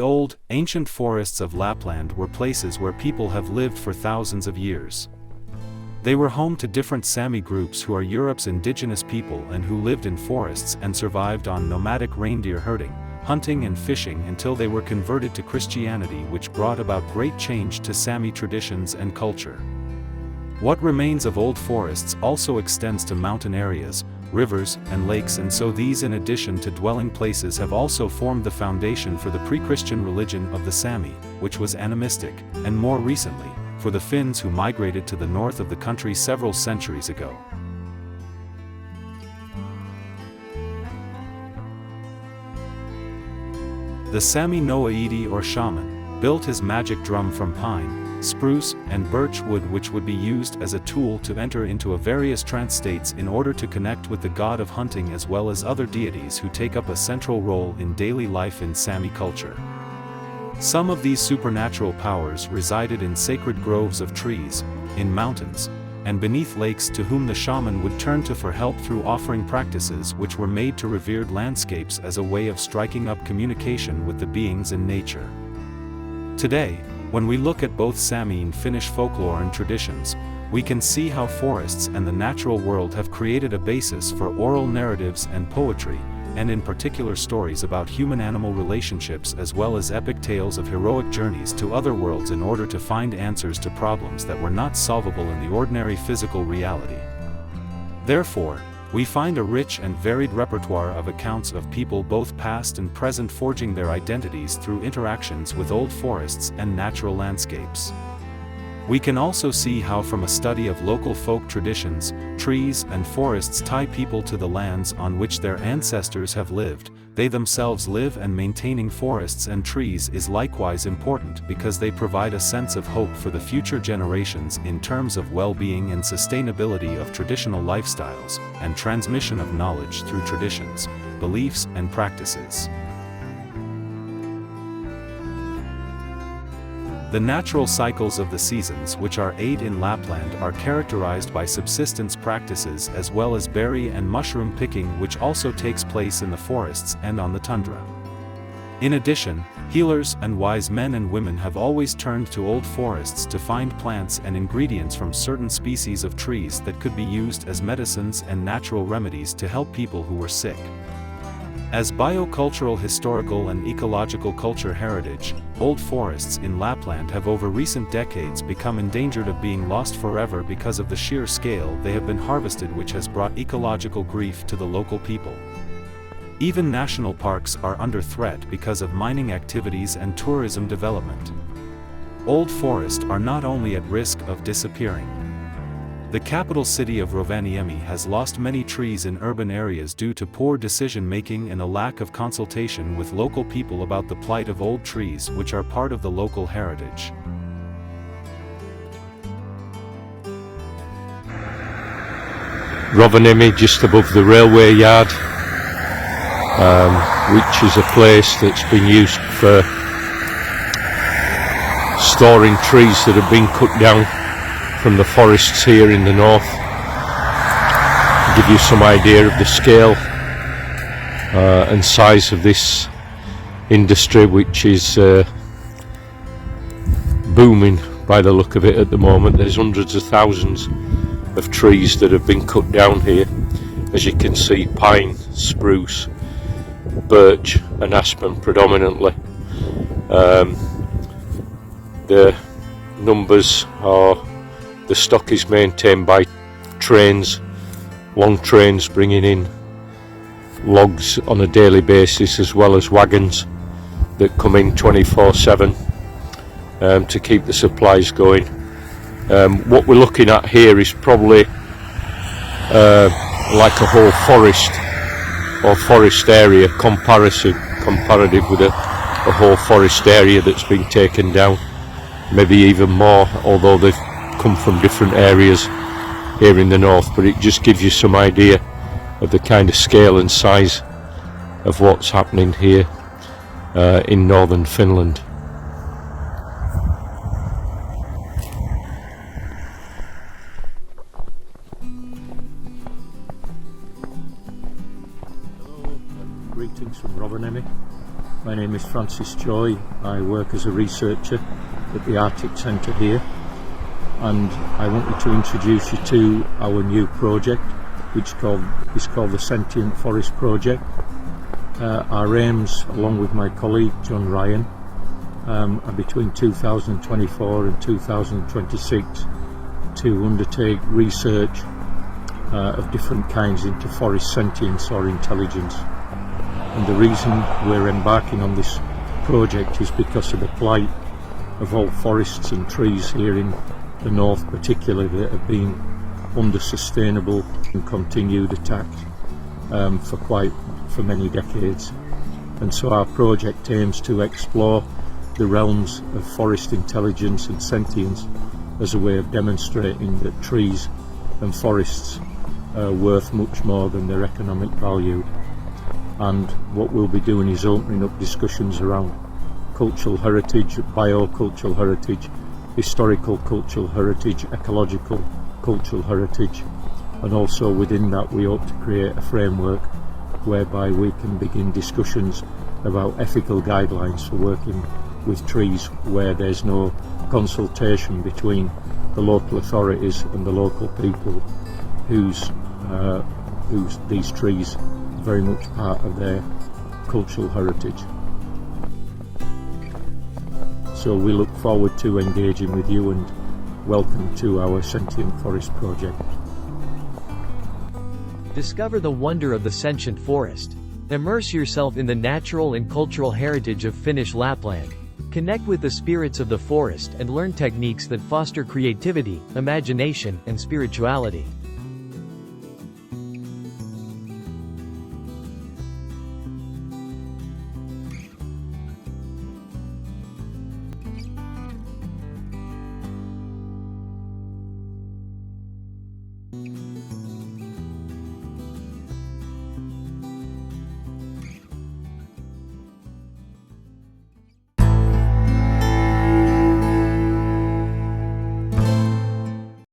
The old, ancient forests of Lapland were places where people have lived for thousands of years. They were home to different Sami groups who are Europe's indigenous people and who lived in forests and survived on nomadic reindeer herding, hunting and fishing until they were converted to Christianity, which brought about great change to Sami traditions and culture. What remains of old forests also extends to mountain areas, rivers, and lakes, and so these, in addition to dwelling places, have also formed the foundation for the pre-Christian religion of the Sami, which was animistic, and more recently, for the Finns who migrated to the north of the country several centuries ago. The Sami Noaidi, or shaman, built his magic drum from pine, spruce, and birch wood, which would be used as a tool to enter into various trance states in order to connect with the god of hunting as well as other deities who take up a central role in daily life in Sami culture. Some of these supernatural powers resided in sacred groves of trees, in mountains, and beneath lakes, to whom the shaman would turn to for help through offering practices which were made to revered landscapes as a way of striking up communication with the beings in nature. Today, when we look at both Sami and Finnish folklore and traditions, we can see how forests and the natural world have created a basis for oral narratives and poetry, and in particular stories about human-animal relationships as well as epic tales of heroic journeys to other worlds in order to find answers to problems that were not solvable in the ordinary physical reality. Therefore, we find a rich and varied repertoire of accounts of people both past and present forging their identities through interactions with old forests and natural landscapes. We can also see how, from a study of local folk traditions, trees and forests tie people to the lands on which their ancestors have lived. They themselves live, and maintaining forests and trees is likewise important because they provide a sense of hope for the future generations in terms of well-being and sustainability of traditional lifestyles, and transmission of knowledge through traditions, beliefs, and practices. The natural cycles of the seasons, which are 8 in Lapland, are characterized by subsistence practices as well as berry and mushroom picking, which also takes place in the forests and on the tundra. In addition, healers and wise men and women have always turned to old forests to find plants and ingredients from certain species of trees that could be used as medicines and natural remedies to help people who were sick. As biocultural, historical, and ecological culture heritage, old forests in Lapland have over recent decades become endangered of being lost forever because of the sheer scale they have been harvested, which has brought ecological grief to the local people. Even national parks are under threat because of mining activities and tourism development. Old forests are not only at risk of disappearing. The capital city of Rovaniemi has lost many trees in urban areas due to poor decision-making and a lack of consultation with local people about the plight of old trees, which are part of the local heritage. Rovaniemi, just above the railway yard, which is a place that's been used for storing trees that have been cut down from the forests here in the north. To give you some idea of the scale and size of this industry, which is booming by the look of it at the moment. There's hundreds of thousands of trees that have been cut down here. As you can see, pine, spruce, birch and aspen predominantly. The numbers are, the stock is maintained by trains, long trains bringing in logs on a daily basis, as well as wagons that come in 24/7 to keep the supplies going. What we're looking at here is probably like a whole forest or forest area, comparative with a whole forest area that's been taken down, maybe even more, although they've come from different areas here in the north. But it just gives you some idea of the kind of scale and size of what's happening here in northern Finland. Hello and greetings from Rovaniemi. My name is Francis Choi. I work as a researcher at the Arctic Centre here, and I wanted to introduce you to our new project, which is called the Sentient Forest project. Our aims, along with my colleague John Ryan, are between 2024 and 2026 to undertake research of different kinds into forest sentience or intelligence. And the reason we're embarking on this project is because of the plight of all forests and trees here in the north particularly, that have been under sustainable and continued attack for many decades. And so our project aims to explore the realms of forest intelligence and sentience as a way of demonstrating that trees and forests are worth much more than their economic value. And what we'll be doing is opening up discussions around cultural heritage, biocultural heritage, historical cultural heritage, ecological cultural heritage, and also within that we hope to create a framework whereby we can begin discussions about ethical guidelines for working with trees where there's no consultation between the local authorities and the local people whose these trees are very much part of their cultural heritage. So we look forward to engaging with you, and welcome to our Sentient Forest project. Discover the wonder of the Sentient Forest. Immerse yourself in the natural and cultural heritage of Finnish Lapland. Connect with the spirits of the forest and learn techniques that foster creativity, imagination, and spirituality.